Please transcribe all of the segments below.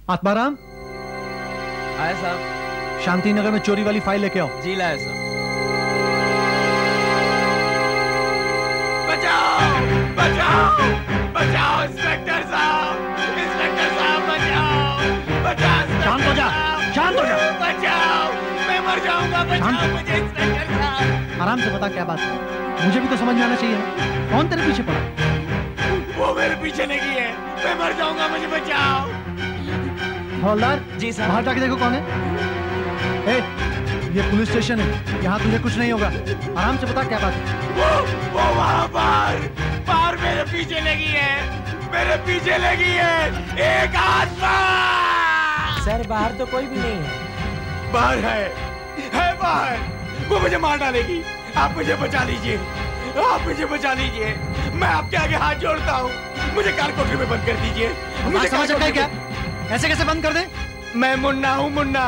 आत्माराम। आया साहब। शांति नगर में चोरी वाली फाइल लेके आओ। जी लाया साहब। बचाओ बचाओ बचाओ इंस्पेक्टर साहब, इंस्पेक्टर साहब बचाओ, बचाओ। शांत हो जा, शांत हो जा। बचाओ, मैं मर जाऊंगा, बचाओ मुझे इंस्पेक्टर साहब। आराम से बता क्या बात है, मुझे भी तो समझ में आना चाहिए ना। कौन तेरे पीछे पड़ा? वो मेरे पीछे लगी है, मैं मर जाऊंगा, मुझे बचाओ। हवलदार जी साहब। बाहर जाके देखो कौन है। ए, ये पुलिस स्टेशन है, यहाँ तुझे कुछ नहीं होगा। आराम से बता क्या बात है। वो वहाँ बाहर मेरे पीछे लगी है, मेरे पीछे लगी है एक आत्मा। सर बाहर तो कोई भी नहीं है। बाहर है बाहर, वो मुझे मार डालेगी। आप मुझे बचा लीजिए, आप मुझे बचा लीजिए, मैं आपके आगे हाथ जोड़ता हूँ। मुझे काल कोठरी में बंद कर दीजिए। मुझे समझ सकता है क्या? ऐसे कैसे बंद कर दे? मैं मुन्ना हूँ, मुन्ना।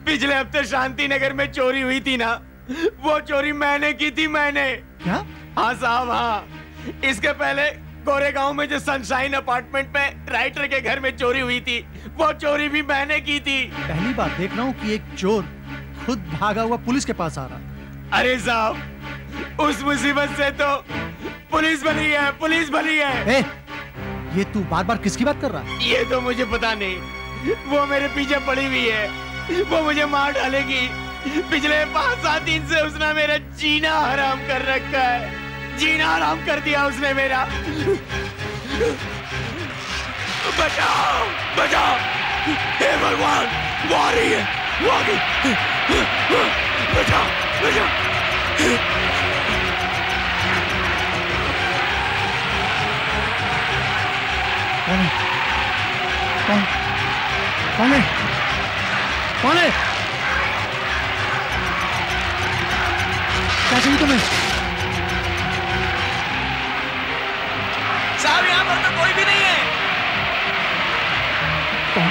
पिछले हफ्ते शांति नगर में चोरी हुई थी ना, वो चोरी मैंने की थी, मैंने। क्या? हाँ साहब हाँ। इसके पहले गोरेगांव में जो सनशाइन अपार्टमेंट में राइटर के घर में चोरी हुई थी, वो चोरी भी मैंने की थी। पहली बार देख रहा हूँ कि एक चोर खुद भागा हुआ पुलिस के पास आ रहा। अरे साहब, उस मुसीबत से तो पुलिस भली है, पुलिस भली है। ए, ये तू बार बार किसकी बात कर रहा है? ये तो मुझे पता नहीं, वो मेरे पीछे पड़ी हुई है, वो मुझे मार डालेगी। पिछले 5-7 दिन से उसने मेरा जीना हराम कर रखा है, जीना हराम कर दिया उसने मेरा। बचाओ बचाओ, हे भगवान, वो आ रही है, वो आ गई। बचाओ बचाओ। कौन है? कौन? कौन है? कौन है? क्या चाहिए तुम्हें? साहब यहाँ पर तो कोई भी नहीं है। कौन?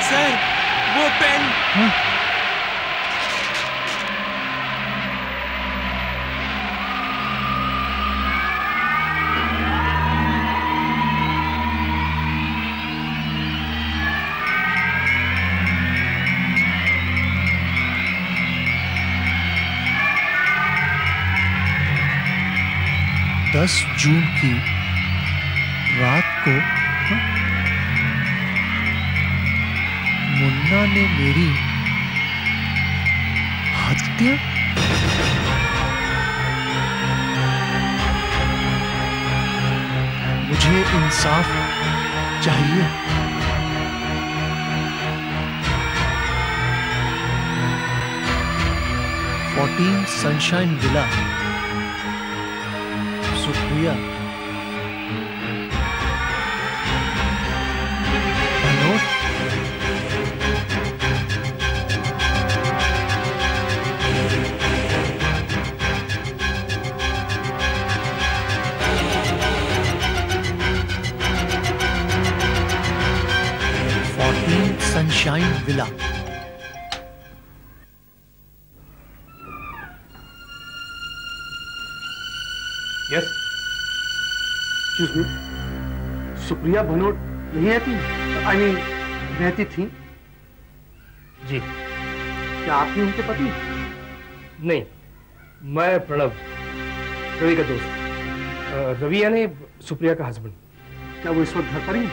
सर वो पेन। हाँ? जून की रात को मुन्ना ने मेरी हत्या। मुझे इंसाफ चाहिए। Fourteen sunshine villa, Supriya. Bhanot. Sunshine villa. Yes, excuse me, Supriya Bhanot नहीं रहती? आई मीन रहती थी? जी। क्या आप ही उनके पति? नहीं, मैं प्रणव, रवि का दोस्त। रवि यानी सुप्रिया का हस्बैंड। क्या वो इस वक्त घर पर ही?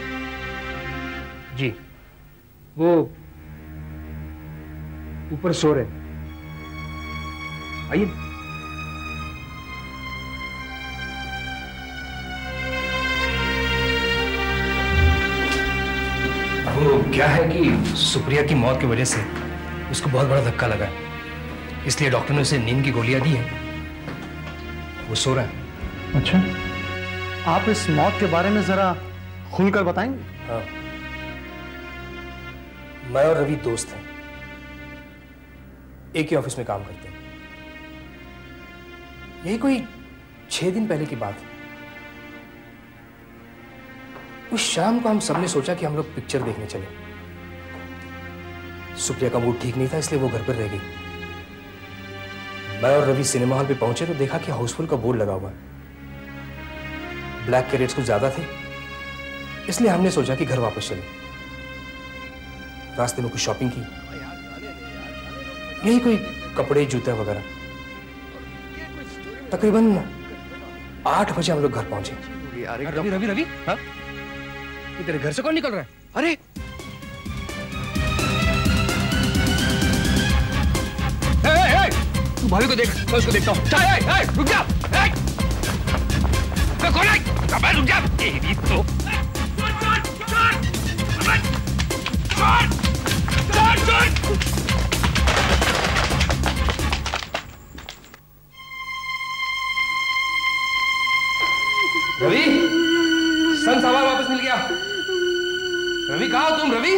जी, वो ऊपर सो रहे। आइए। वो क्या है कि सुप्रिया की मौत की वजह से उसको बहुत बड़ा धक्का लगा है, इसलिए डॉक्टर ने उसे नींद की गोलियां दी हैं। वो सो रहा है। अच्छा, आप इस मौत के बारे में जरा खुलकर बताएंगे? हाँ, मैं और रवि दोस्त हैं, एक ही ऑफिस में काम करते हैं। यही कोई 6 दिन पहले की बात है। उस शाम को हम सबने सोचा कि हम लोग पिक्चर देखने चले। सुप्रिया का मूड ठीक नहीं था, इसलिए वो घर पर रह गई। मैं और रवि सिनेमा हॉल पे पहुंचे तो देखा कि हाउसफुल का बोर्ड लगा हुआ है। ब्लैक के रेट्स कुछ ज्यादा थे, इसलिए हमने सोचा कि घर वापस चले। रास्ते में कुछ शॉपिंग की, यही कोई कपड़े जूते वगैरह। तकरीबन 8 बजे हम लोग घर पहुंचे। रवि रवि रवि, हाँ? ये तेरे घर से कौन निकल रहा है? अरे तू भाभी को देख, मैं उसको देखता हूँ। रुक जा, कौन है? रुक जा, तेरी तो रवि, सन सामान वापस मिल गया। रवि कहाँ हो तुम? रवि,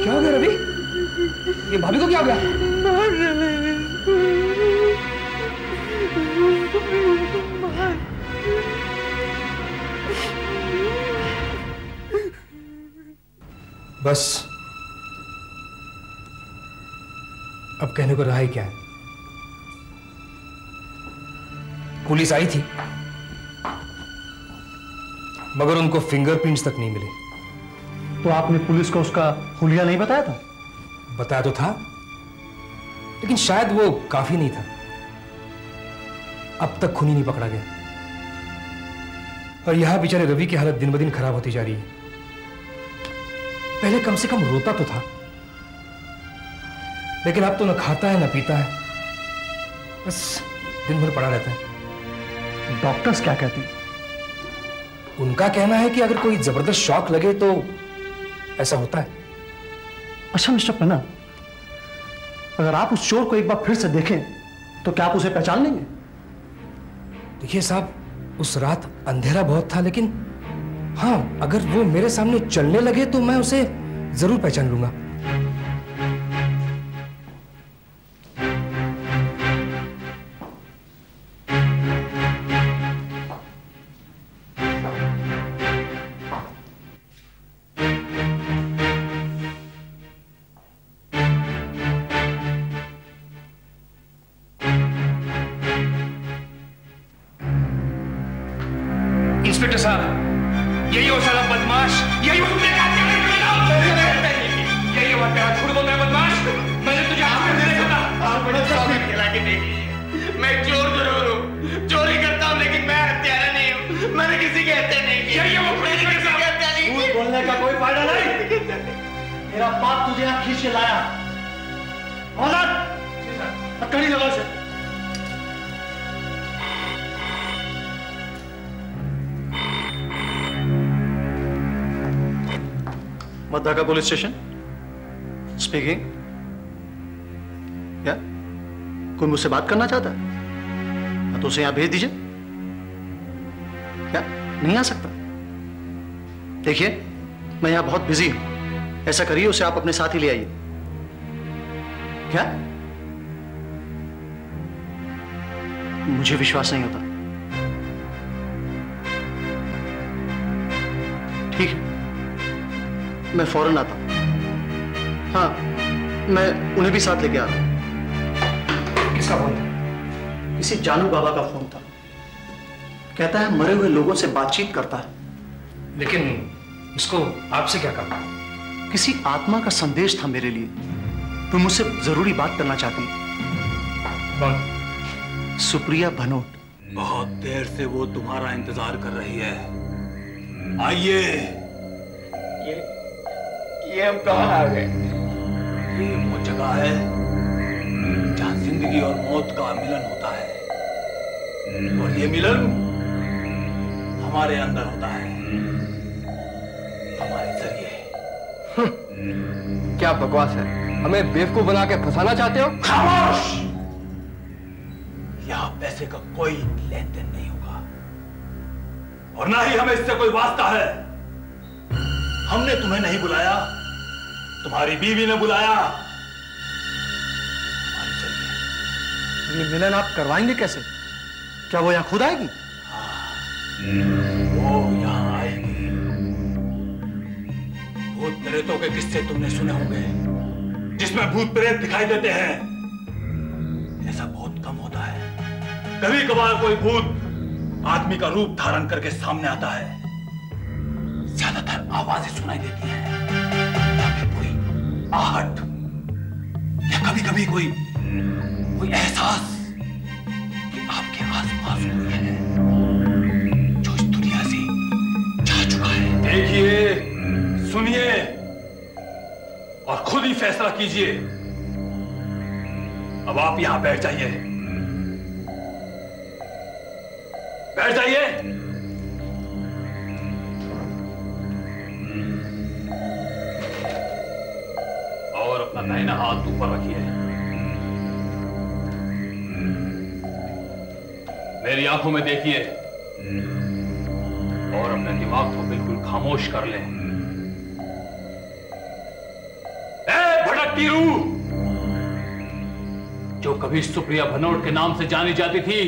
क्या हो गया रवि? ये भाभी को क्या हो गया? बस अब कहने को रहा ही क्या है। पुलिस आई थी मगर उनको फिंगरप्रिंट्स तक नहीं मिले। तो आपने पुलिस को उसका हुलिया नहीं बताया था? बताया तो था, लेकिन शायद वो काफी नहीं था। अब तक खूनी नहीं पकड़ा गया और यहां बेचारे रवि की हालत दिन ब दिन खराब होती जा रही है। पहले कम से कम रोता तो था, लेकिन अब तो न खाता है न पीता है, बस दिन भर पड़ा रहता है। डॉक्टर्स क्या कहते हैं? उनका कहना है कि अगर कोई जबरदस्त शॉक लगे तो ऐसा होता है। अच्छा मिस्टर पन्ना, अगर आप उस चोर को एक बार फिर से देखें तो क्या आप उसे पहचान लेंगे? देखिए साहब, उस रात अंधेरा बहुत था, लेकिन हाँ, अगर वो मेरे सामने चलने लगे तो मैं उसे जरूर पहचान लूंगा। इंस्पेक्टर साहब, यही वो साला बदमाश, यही वो मेरे यही वो तेरा झूठ बोल रहा है बदमाश। मैंने तुझे आंखें से देखा था। आप बड़ा स्वागत खिला के देखिए। मैं चोर जरूर हूँ, चोरी करता हूँ, लेकिन मैं हत्यारा नहीं हूँ। मैंने किसी की हत्या नहीं की। यही वो मैंने किसी की हत्या नहीं की। झूठ बोलने का कोई फायदा नहीं। मेरा बाप तुझे यहाँ खींच के लाया। हथकड़ी लगाओ इसे। मध्याका पुलिस स्टेशन स्पीकिंग। क्या कोई मुझसे बात करना चाहता है तो उसे यहां भेज दीजिए। क्या नहीं आ सकता? देखिए, मैं यहां बहुत बिजी हूं। ऐसा करिए, उसे आप अपने साथ ही ले आइए। क्या? मुझे विश्वास नहीं होता। ठीक है, मैं फौरन आता हूं। हाँ, मैं उन्हें भी साथ लेके आ रहा हूं। किसका फोन था? किसी जानू बाबा का फोन था। कहता है मरे हुए लोगों से बातचीत करता है। लेकिन इसको आपसे क्या काम? किसी आत्मा का संदेश था मेरे लिए। तुम मुझसे जरूरी बात करना चाहती। कौन? सुप्रिया भनोट। बहुत देर से वो तुम्हारा इंतजार कर रही है। आइए। ये हम कहाँ आ गए? ये वो जगह है जहां जिंदगी और मौत का मिलन होता है, और ये मिलन हमारे अंदर होता है, हमारे जरिए। क्या बकवास है? हमें बेवकूफ बना के फंसाना चाहते हो? खामोश! यहां पैसे का कोई लेन देन नहीं होगा और ना ही हमें इससे कोई वास्ता है। हमने तुम्हें नहीं बुलाया, तुम्हारी बीवी ने बुलाया। ये मिलन आप करवाएंगे कैसे? क्या वो यहां खुद आएगी? वो यहां आएगी, भूत प्रेतों के किस्से तुमने सुने होंगे, जिसमें भूत प्रेत दिखाई देते हैं। ऐसा बहुत कम होता है। कभी कभार कोई भूत आदमी का रूप धारण करके सामने आता है। ज्यादातर आवाजें सुनाई देती हैं, या फिर कोई आहट, या कभी कभी कोई एहसास कि आपके आसपास कोई है जो इस दुनिया से जा चुका है। देखिए, सुनिए और खुद ही फैसला कीजिए। अब आप यहां बैठ जाइए, बैठ जाइए। और अपना दाहिना हाथ ऊपर रखिए। मेरी आंखों में देखिए और अपने दिमाग को बिल्कुल खामोश कर लें। ए भटकती रूह, जो कभी सुप्रिया भनोट के नाम से जानी जाती थी,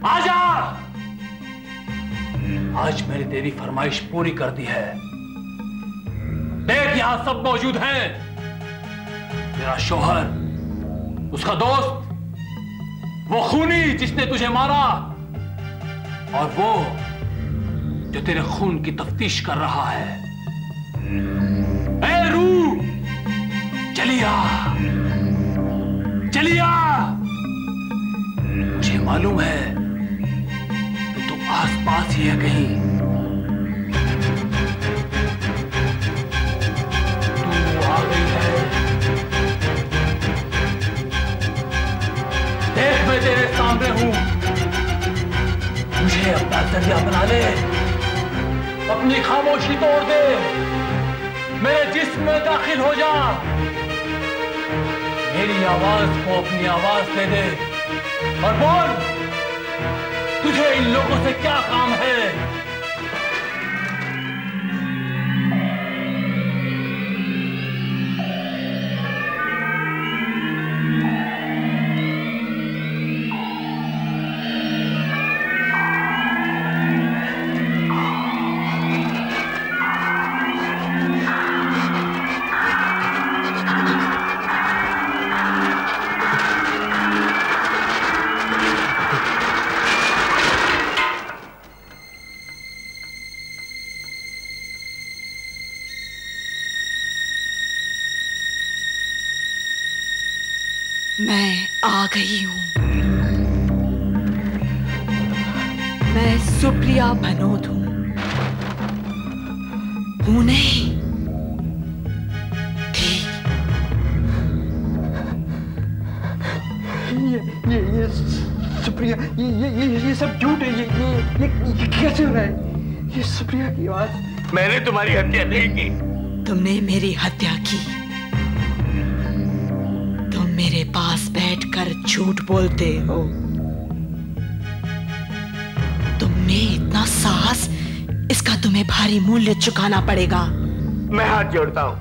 आ जा। आज मैंने तेरी फरमाइश पूरी कर दी है। देख, यहां सब मौजूद हैं। तेरा शौहर, उसका दोस्त, वो खूनी जिसने तुझे मारा, और वो जो तेरे खून की तफ्तीश कर रहा है। ए रूह, चलिया, चलिया। मुझे मालूम है कि तू आसपास ही है कहीं। तू आ गई है। देख, मैं तेरे सामने हूं। मुझे अपना जरिया बना ले, अपनी खामोशी तोड़ दे, मेरे जिस्म में दाखिल हो जा, मेरी आवाज को अपनी आवाज दे दे और बोल, तुझे इन लोगों से क्या काम है? मैं आ गई हूं। मैं सुप्रिया भनोट हूं। हूं नहीं, थी। ये सुप्रिया, ये सब झूठ है। ये कैसे हो रहा है? ये सुप्रिया की आवाज। मैंने तुम्हारी हत्या नहीं की। तुमने मेरी हत्या की। मेरे पास बैठकर झूठ बोलते हो। तुम में इतना साहस, इसका तुम्हें भारी मूल्य चुकाना पड़ेगा। मैं हाथ जोड़ता हूं,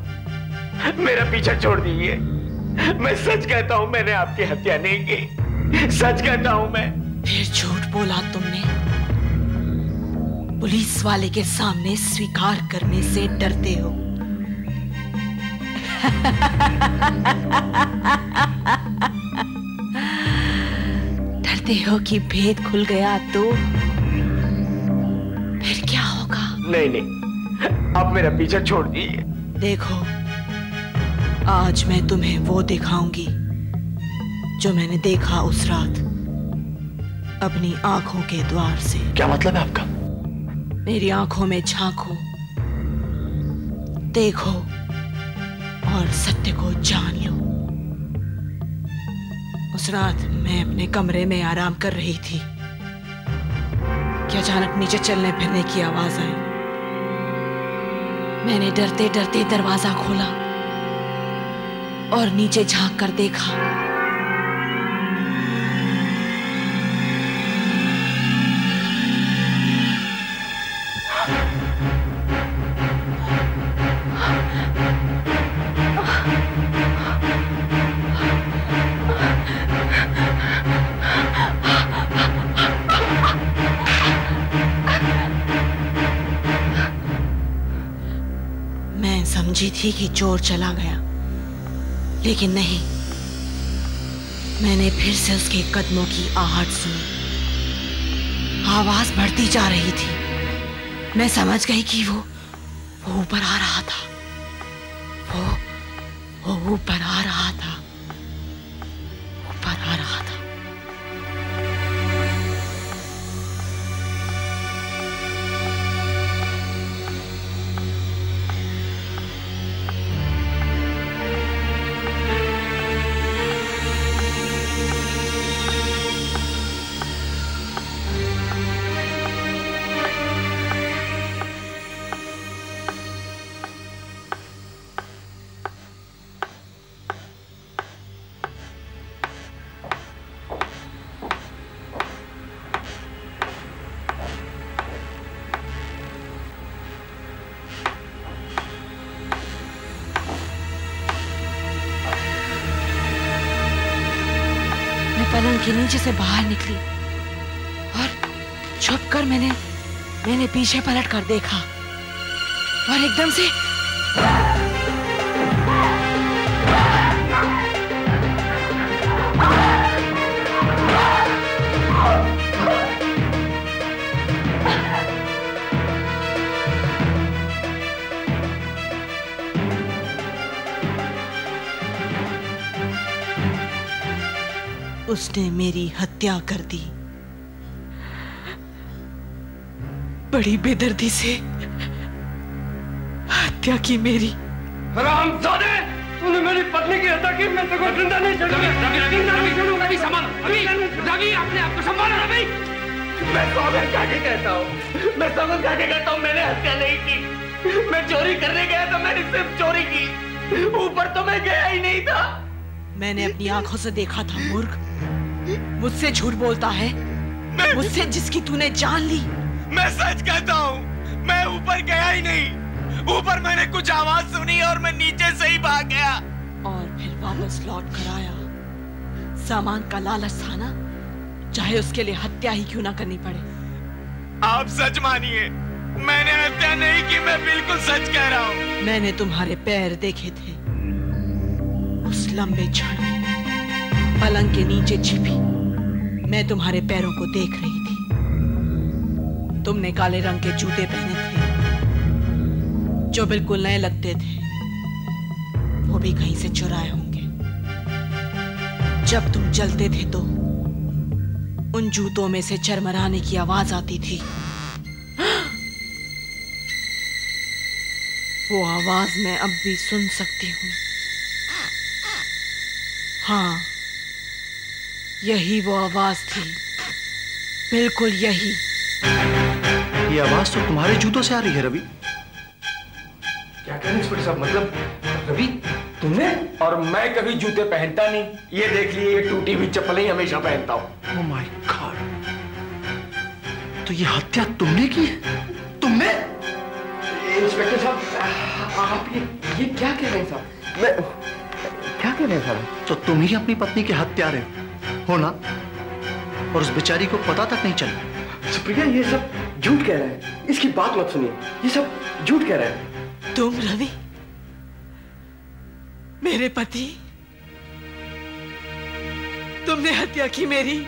मेरा पीछा छोड़ दीजिए। मैं सच कहता हूं, मैंने आपकी हत्या नहीं की। सच कहता हूं मैं। फिर झूठ बोला तुमने। पुलिस वाले के सामने स्वीकार करने से डरते हो। डरते हो कि भेद खुल गया तो फिर क्या होगा? नहीं, आप मेरा पीछा छोड़ दीजिए। देखो, आज मैं तुम्हें वो दिखाऊंगी जो मैंने देखा उस रात अपनी आंखों के द्वार से। क्या मतलब है आपका? मेरी आंखों में झांको, देखो और सत्य को जान लो। उस रात मैं अपने कमरे में आराम कर रही थी कि अचानक नीचे चलने फिरने की आवाज आई। मैंने डरते डरते दरवाजा खोला और नीचे झांक कर देखा। सोची थी कि चोर चला गया, लेकिन नहीं। मैंने फिर से उसके कदमों की आहट सुनी। आवाज बढ़ती जा रही थी। मैं समझ गई कि वो ऊपर आ रहा था। वो ऊपर आ रहा था, ऊपर आ रहा था। पलंग के नीचे से बाहर निकली और छुपकर मैंने पीछे पलट कर देखा और एकदम से उसने मेरी हत्या कर दी। बड़ी बेदर्दी से हत्या की मेरी। हरामजादे, तूने मेरी पत्नी की हत्या की। मैं तेरे को जिंदा नहीं छोड़ूंगा। रवि संभालो, रवि अपने आप को संभालो। रवि, मैं सौगंध खा के कहता हूँ, मैंने हत्या नहीं की। मैं चोरी करने गया था, मैंने सिर्फ चोरी की। ऊपर तो मैं गया ही नहीं था। मैंने अपनी आंखों से देखा था। मूर्ख, मुझसे झूठ बोलता है, मुझसे जिसकी तूने जान ली। मैं सच कहता हूँ, मैं ऊपर गया ही नहीं। ऊपर मैंने कुछ आवाज सुनी और मैं नीचे से ही भाग गया और फिर वापस लौट कर आया। सामान का लालच था ना, चाहे उसके लिए हत्या ही क्यों ना करनी पड़े। आप सच मानिए, मैंने हत्या नहीं की। मैं बिल्कुल सच कह रहा हूँ। मैंने तुम्हारे पैर देखे थे उस लंबे क्षण में। पलंग के नीचे छिपी मैं तुम्हारे पैरों को देख रही थी। तुमने काले रंग के जूते पहने थे जो बिल्कुल नए लगते थे। वो भी कहीं से चुराए होंगे। जब तुम चलते थे तो उन जूतों में से चरमराने की आवाज आती थी। वो आवाज मैं अब भी सुन सकती हूँ। हाँ, यही वो आवाज थी, बिल्कुल यही। ये आवाज तो तुम्हारे जूतों से आ रही है रवि। क्या कह रहे हैं इंस्पेक्टर साहब? मतलब रवि तुमने? और मैं कभी जूते पहनता नहीं। ये देख लिए, ये टूटी हुई चप्पल ही हमेशा पहनता हूँ। ओह माय गॉड, तो ये हत्या तुमने की है? तुमने? इंस्पेक्टर साहब, आप ये क्या कह रहे हैं साहब? मैं क्या कह रहे हैं साहब? तो तुम ही अपनी पत्नी के हत्यारे हो ना, और उस बेचारी को पता तक नहीं चला। सुप्रिया, ये सब झूठ कह रहा है। इसकी बात मत सुनिए, ये सब झूठ कह रहा है। तुम रवि, मेरे पति, तुमने हत्या की मेरी?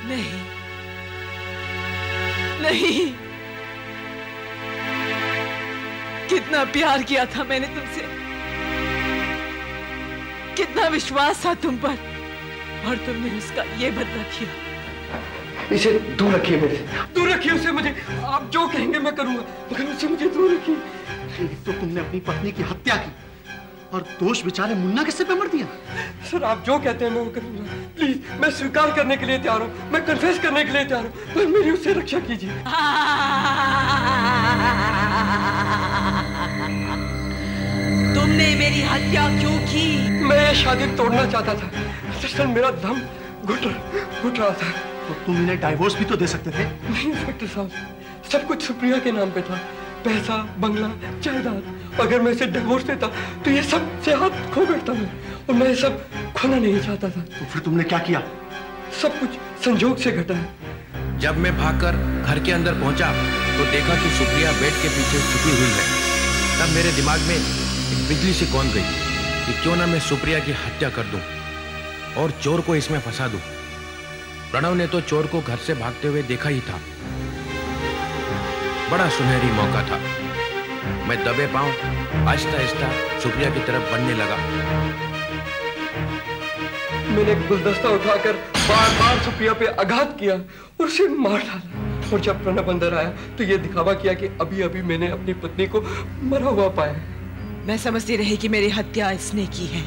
नहीं, नहीं। कितना प्यार किया था मैंने तुमसे, कितना विश्वास था तुम पर, और तुमने उसका ये बदला किया। इसे दूर रखिए मेरे से, दूर रखिए उसे। मुझे आप जो कहेंगे मैं करूंगा, मगर उससे मुझे दूर रखिए। तो तुमने अपनी पत्नी की हत्या की और दोष बेचारे मुन्ना के सिर पे मर दिया। सर, आप जो कहते हैं मैं वो करूंगा। प्लीज, मैं स्वीकार करने के लिए तैयार हूँ, मैं कन्फेस करने के लिए तैयार हूँ, पर मेरी उससे रक्षा कीजिए। तुमने मेरी हत्या क्यों की? मैं शादी तोड़ना चाहता था। सर, मेरा दम घुट रहा था। तो तुम इन्हें डाइवोर्स भी तो दे सकते थे। नहीं इंस्पेक्टर साहब, सब कुछ सुप्रिया के नाम पे था। पैसा, बंगला, जायदाद। अगर मैं इसे डिवोर्स देता तो ये सब से हाथ खो बैठता मैं, और मैं सब खोना नहीं चाहता था। तो फिर तुमने क्या किया? सब कुछ संजोग से घटा है। जब मैं भागकर घर के अंदर पहुंचा तो देखा कि सुप्रिया बेड के पीछे छुपी हुई है। तब मेरे दिमाग में एक बिजली सी कौन गई कि क्यों ना मैं सुप्रिया की हत्या कर दूं और चोर को इसमें फंसा दूं। प्रणव ने तो चोर को घर से भागते हुए देखा ही था। बड़ा सुनहरी मौका था। मैं दबे पांव आहिस्ता आहिस्ता सुप्रिया की तरफ बढ़ने लगा। मैंने गुलदस्ता उठाकर बार बार सुप्रिया पे आघात किया और उसे मार डाला। और जब प्रणव अंदर आया तो ये दिखावा किया कि अभी अभी मैंने अपनी पत्नी को मरा हुआ पाया। मैं समझती रही कि मेरी हत्या इसने की है,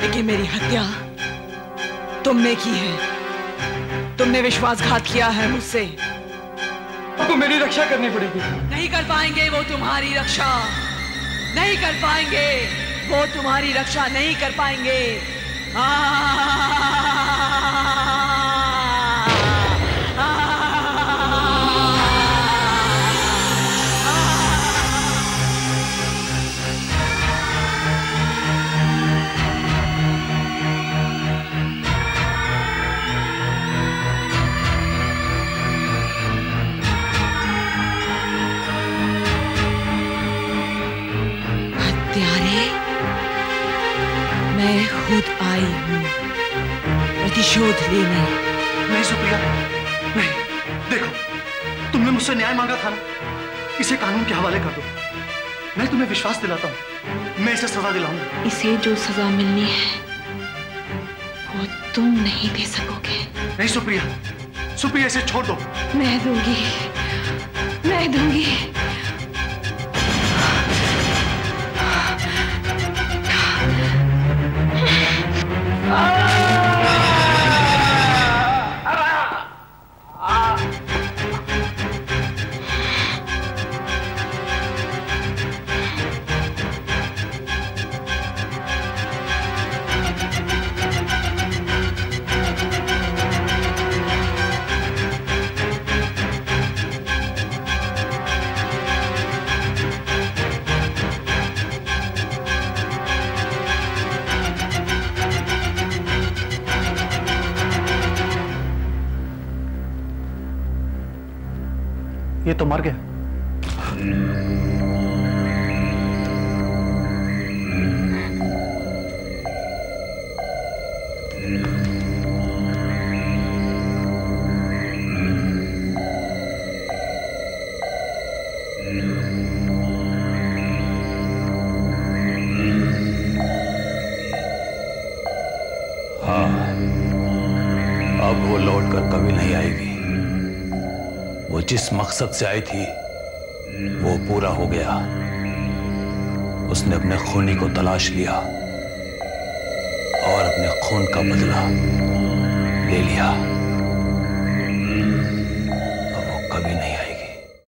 लेकिन मेरी हत्या तुमने की है। तुमने विश्वासघात किया है मुझसे। आपको मेरी रक्षा करनी पड़ेगी। नहीं कर पाएंगे वो तुम्हारी रक्षा, नहीं कर पाएंगे वो तुम्हारी रक्षा, नहीं कर पाएंगे। मैं खुद आई हूँ प्रतिशोध लेने। नहीं सुप्रिया, नहीं। देखो, तुमने मुझसे न्याय मांगा था ना, इसे कानून के हवाले कर दो। मैं तुम्हें विश्वास दिलाता हूँ, मैं इसे सजा दिलाऊंगा। इसे जो सजा मिलनी है वो तुम नहीं दे सकोगे। नहीं सुप्रिया, सुप्रिया इसे छोड़ दो। मैं दूंगी, मैं दूंगी। ये तो मर गया। हाँ, अब वो लौट कर कभी नहीं आएगी। वो जिस मकसद से आई थी वो पूरा हो गया। उसने अपने खूनी को तलाश लिया और अपने खून का बदला ले लिया।